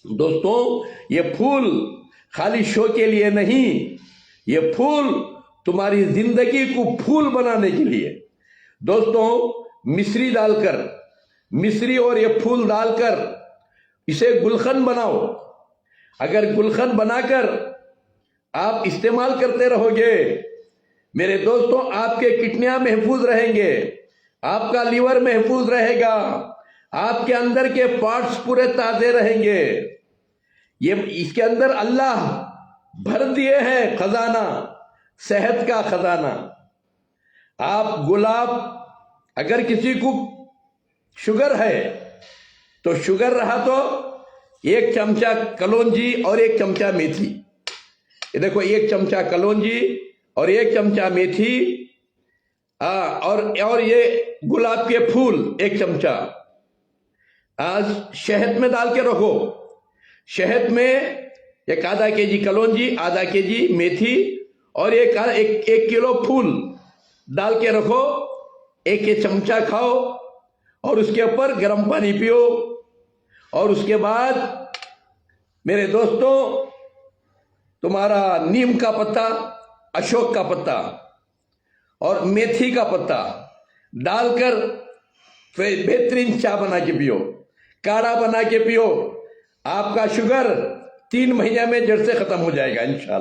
दोस्तों, ये फूल खाली शो के लिए नहीं, ये फूल तुम्हारी जिंदगी को फूल बनाने के लिए। दोस्तों, मिश्री और ये फूल डालकर इसे गुलशन बनाओ। अगर गुलशन बनाकर आप इस्तेमाल करते रहोगे मेरे दोस्तों, आपके किडनियां महफूज रहेंगे, आपका लीवर महफूज रहेगा, आपके अंदर के पार्ट्स पूरे ताजे रहेंगे। ये इसके अंदर अल्लाह भर दिए हैं खजाना, सेहत का खजाना। आप गुलाब, अगर किसी को शुगर है तो शुगर रहा तो 1 चमचा कलौंजी और 1 चमचा मेथी, ये देखो 1 चमचा कलौंजी और 1 चमचा मेथी, और ये गुलाब के फूल 1 चमचा। आज शहद में डाल के रखो। शहद में 1 आधा केजी कलौंजी, आधा केजी मेथी और एक किलो फूल डाल के रखो। 1 चमचा खाओ और उसके ऊपर गर्म पानी पियो। और उसके बाद मेरे दोस्तों, तुम्हारा नीम का पत्ता, अशोक का पत्ता और मेथी का पत्ता डालकर बेहतरीन चाय बना के पियो, काढ़ा बना के पियो। आपका शुगर 3 महीने में जड़ से खत्म हो जाएगा इंशाल्लाह।